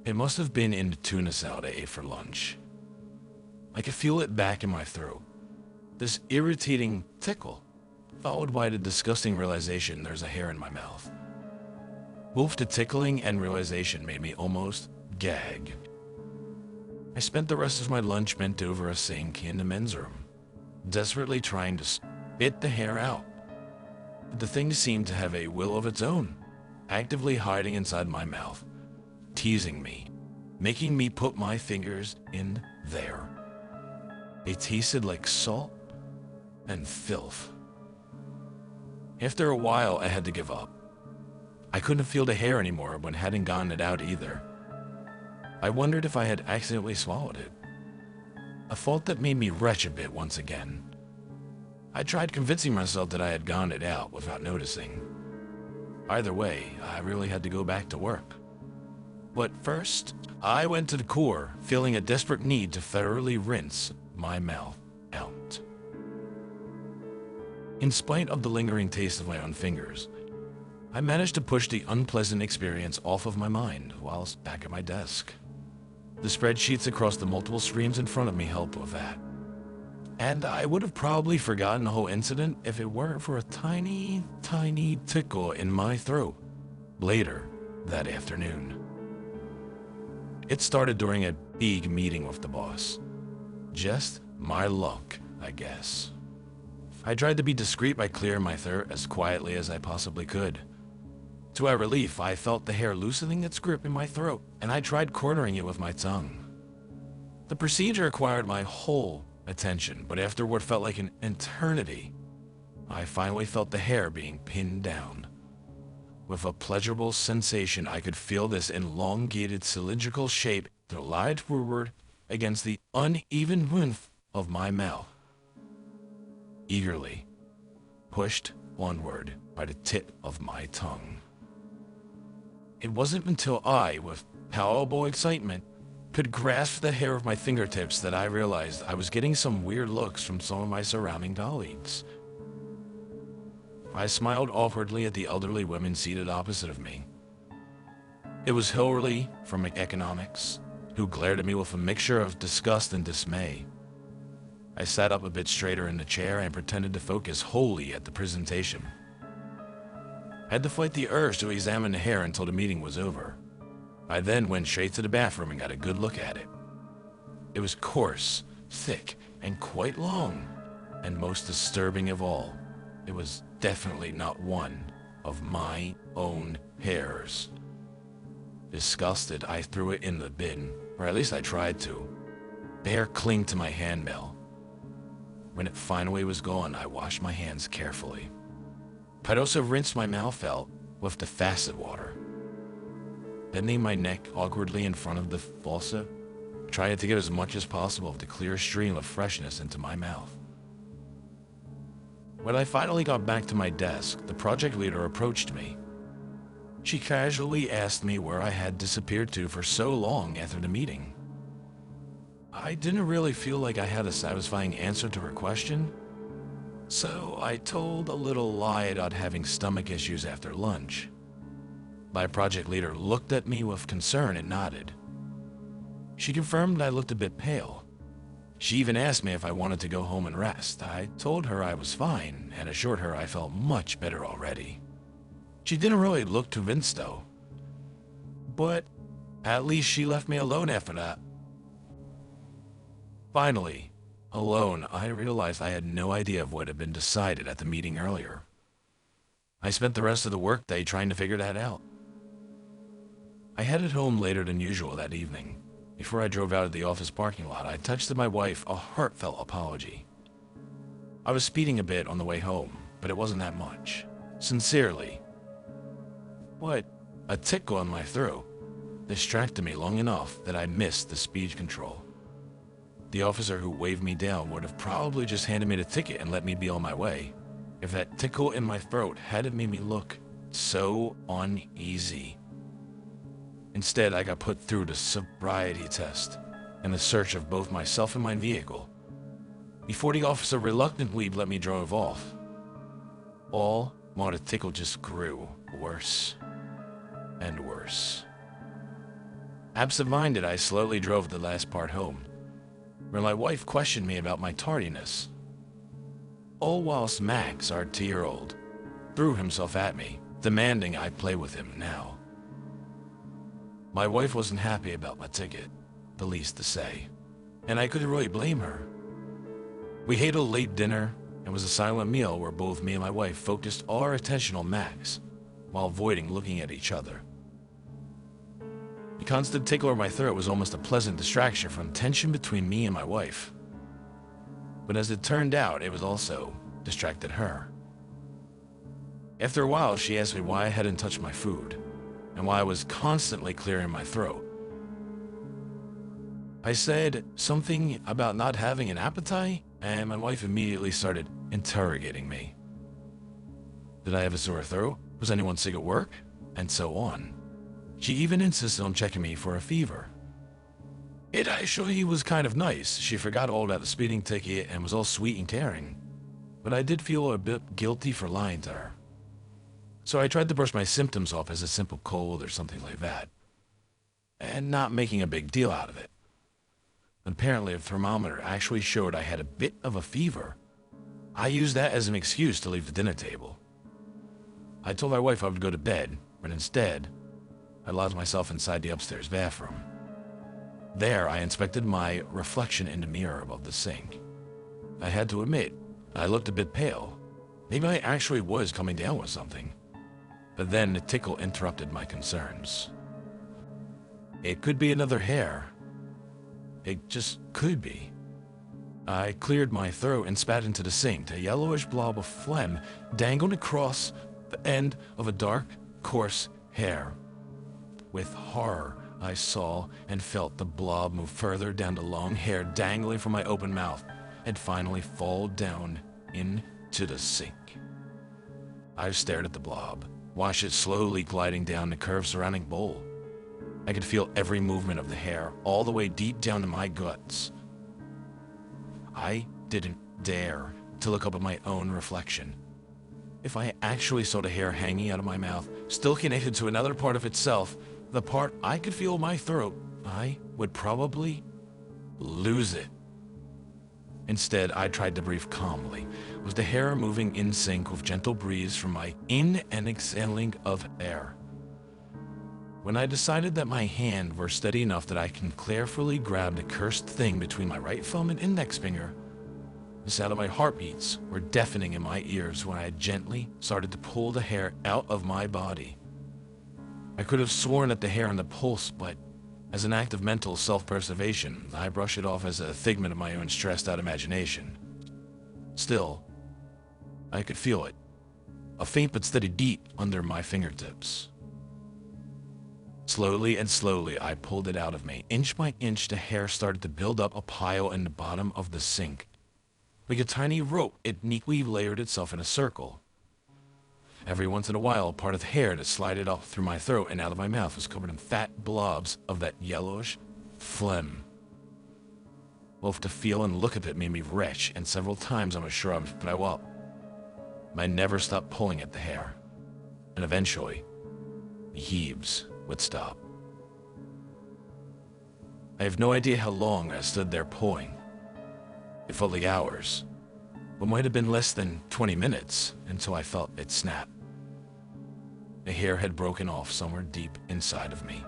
It must have been in the tuna salad I ate for lunch. I could feel it back in my throat. This irritating tickle, followed by the disgusting realization there's a hair in my mouth. Both the tickling and realization made me almost gag. I spent the rest of my lunch bent over a sink in the men's room, desperately trying to spit the hair out. But the thing seemed to have a will of its own, actively hiding inside my mouth, teasing me, making me put my fingers in there. It tasted like salt and filth. After a while, I had to give up. I couldn't feel the hair anymore when hadn't gotten it out either. I wondered if I had accidentally swallowed it. A thought that made me retch a bit once again. I tried convincing myself that I had gotten it out without noticing. Either way, I really had to go back to work. But first, I went to the core, feeling a desperate need to thoroughly rinse my mouth out. In spite of the lingering taste of my own fingers, I managed to push the unpleasant experience off of my mind whilst back at my desk. The spreadsheets across the multiple screens in front of me helped with that. And I would have probably forgotten the whole incident if it weren't for a tiny, tiny tickle in my throat later that afternoon. It started during a big meeting with the boss. Just my luck, I guess. I tried to be discreet by clearing my throat as quietly as I possibly could. To our relief, I felt the hair loosening its grip in my throat, and I tried cornering it with my tongue. The procedure required my whole attention, but after what felt like an eternity, I finally felt the hair being pinned down. With a pleasurable sensation, I could feel this elongated cylindrical shape glide forward against the uneven roof of my mouth. Eagerly pushed onward by the tip of my tongue. It wasn't until I, with palpable excitement, could grasp the hair of my fingertips that I realized I was getting some weird looks from some of my surrounding colleagues. I smiled awkwardly at the elderly women seated opposite of me. It was Hillary from economics, who glared at me with a mixture of disgust and dismay. I sat up a bit straighter in the chair and pretended to focus wholly at the presentation. I had to fight the urge to examine the hair until the meeting was over. I then went straight to the bathroom and got a good look at it. It was coarse, thick, and quite long, and most disturbing of all, it was definitely not one of my own hairs. Disgusted, I threw it in the bin, or at least I tried to. The hair clinged to my handmail. When it finally was gone, I washed my hands carefully. I'd also rinsed my mouth out with the faucet water. Bending my neck awkwardly in front of the faucet, trying to get as much as possible of the clear stream of freshness into my mouth. When I finally got back to my desk, the project leader approached me. She casually asked me where I had disappeared to for so long after the meeting. I didn't really feel like I had a satisfying answer to her question, so I told a little lie about having stomach issues after lunch. My project leader looked at me with concern and nodded. She confirmed that I looked a bit pale. She even asked me if I wanted to go home and rest. I told her I was fine and assured her I felt much better already. She didn't really look convinced though. But at least she left me alone after that. Finally, alone, I realized I had no idea of what had been decided at the meeting earlier. I spent the rest of the workday trying to figure that out. I headed home later than usual that evening. Before I drove out of the office parking lot, I texted my wife a heartfelt apology. I was speeding a bit on the way home, but it wasn't that much. Sincerely. But a tickle in my throat distracted me long enough that I missed the speed control. The officer who waved me down would have probably just handed me the ticket and let me be on my way, if that tickle in my throat hadn't made me look so uneasy. Instead, I got put through the sobriety test and the search of both myself and my vehicle, before the officer reluctantly let me drive off. All while the tickle just grew worse and worse. Absent-minded, I slowly drove the last part home, where my wife questioned me about my tardiness. All whilst Max, our 2-year-old, threw himself at me, demanding I play with him now. My wife wasn't happy about my ticket, the least to say, and I couldn't really blame her. We ate a late dinner and was a silent meal where both me and my wife focused all our attention on Max, while avoiding looking at each other. The constant tickle in my throat was almost a pleasant distraction from tension between me and my wife. But as it turned out, it was also distracted her. After a while, she asked me why I hadn't touched my food, and why I was constantly clearing my throat. I said something about not having an appetite, and my wife immediately started interrogating me. Did I have a sore throat? Was anyone sick at work? And so on. She even insisted on checking me for a fever. It actually was kind of nice. She forgot all about the speeding ticket and was all sweet and caring. But I did feel a bit guilty for lying to her. So I tried to brush my symptoms off as a simple cold or something like that, and not making a big deal out of it. Apparently, a thermometer actually showed I had a bit of a fever. I used that as an excuse to leave the dinner table. I told my wife I would go to bed, but instead, I locked myself inside the upstairs bathroom. There, I inspected my reflection in the mirror above the sink. I had to admit, I looked a bit pale. Maybe I actually was coming down with something. But then the tickle interrupted my concerns. It could be another hair. It just could be. I cleared my throat and spat into the sink. A yellowish blob of phlegm dangled across the end of a dark, coarse hair. With horror, I saw and felt the blob move further down the long hair dangling from my open mouth and finally fall down into the sink. I stared at the blob, watched it slowly gliding down the curved surrounding bowl. I could feel every movement of the hair all the way deep down to my guts. I didn't dare to look up at my own reflection. If I actually saw the hair hanging out of my mouth, still connected to another part of itself, the part I could feel in my throat, I would probably lose it. Instead, I tried to breathe calmly, with the hair moving in sync with gentle breeze from my in and exhaling of air. When I decided that my hand were steady enough that I can carefully grab the cursed thing between my right thumb and index finger, the sound of my heartbeats were deafening in my ears when I gently started to pull the hair out of my body. I could have sworn at the hair on the pulse, but as an act of mental self-preservation, I brushed it off as a figment of my own stressed-out imagination. Still, I could feel it, a faint but steady beat under my fingertips. Slowly and slowly, I pulled it out of me. Inch by inch, the hair started to build up a pile in the bottom of the sink. Like a tiny rope, it neatly layered itself in a circle. Every once in a while, a part of the hair that slided up through my throat and out of my mouth was covered in fat blobs of that yellowish phlegm. Both the feel and look of it made me retch, and several times I was sure I would throw up. I never stopped pulling at the hair, and eventually, the heaves would stop. I have no idea how long I stood there pulling. It felt like hours, but might have been less than 20 minutes until I felt it snap. The hair had broken off somewhere deep inside of me.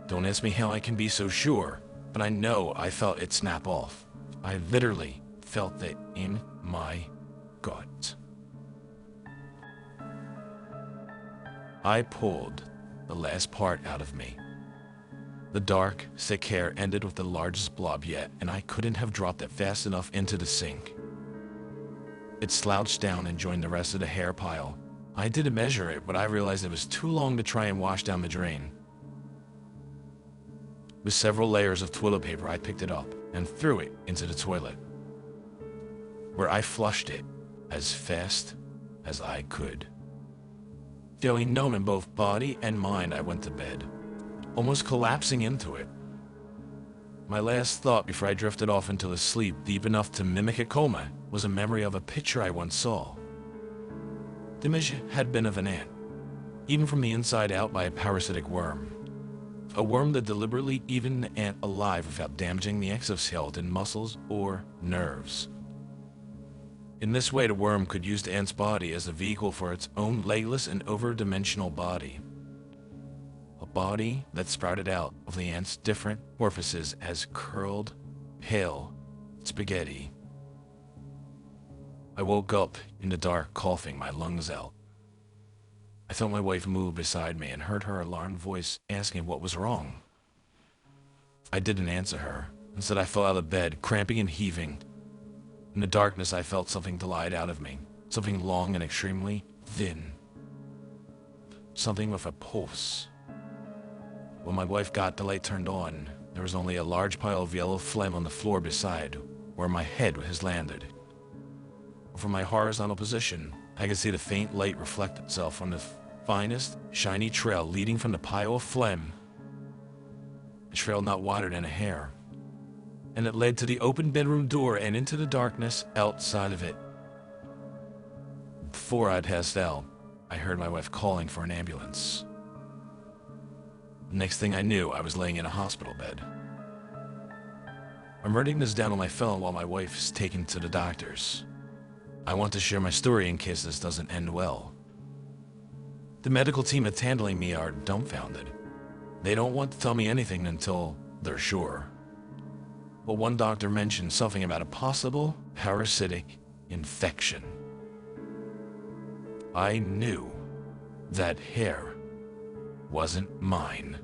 Don't ask me how I can be so sure, but I know I felt it snap off. I literally felt it in my gut. I pulled the last part out of me. The dark, thick hair ended with the largest blob yet, and I couldn't have dropped it fast enough into the sink. It slouched down and joined the rest of the hair pile. I didn't measure it, but I realized it was too long to try and wash down the drain. With several layers of toilet paper, I picked it up and threw it into the toilet, where I flushed it as fast as I could. Feeling numb in both body and mind, I went to bed, almost collapsing into it. My last thought before I drifted off into a sleep deep enough to mimic a coma was a memory of a picture I once saw. The image had been of an ant, eaten from the inside out by a parasitic worm. A worm that deliberately eaten an ant alive without damaging the exoskeleton, muscles, or nerves. In this way, the worm could use the ant's body as a vehicle for its own legless and overdimensional body. A body that sprouted out of the ant's different orifices as curled, pale spaghetti. I woke up in the dark, coughing my lungs out. I felt my wife move beside me and heard her alarmed voice asking what was wrong. I didn't answer her. Instead, I fell out of bed, cramping and heaving. In the darkness, I felt something glide out of me, something long and extremely thin. Something with a pulse. When my wife got the light turned on, there was only a large pile of yellow phlegm on the floor beside where my head has landed. From my horizontal position, I could see the faint light reflect itself on the finest, shiny trail leading from the pile of phlegm. A trail not wider than a hair. And it led to the open bedroom door and into the darkness outside of it. Before I'd passed out, I heard my wife calling for an ambulance. The next thing I knew, I was laying in a hospital bed. I'm writing this down on my phone while my wife is taken to the doctors. I want to share my story in case this doesn't end well. The medical team that's handling me are dumbfounded. They don't want to tell me anything until they're sure. But one doctor mentioned something about a possible parasitic infection. I knew that hair wasn't mine.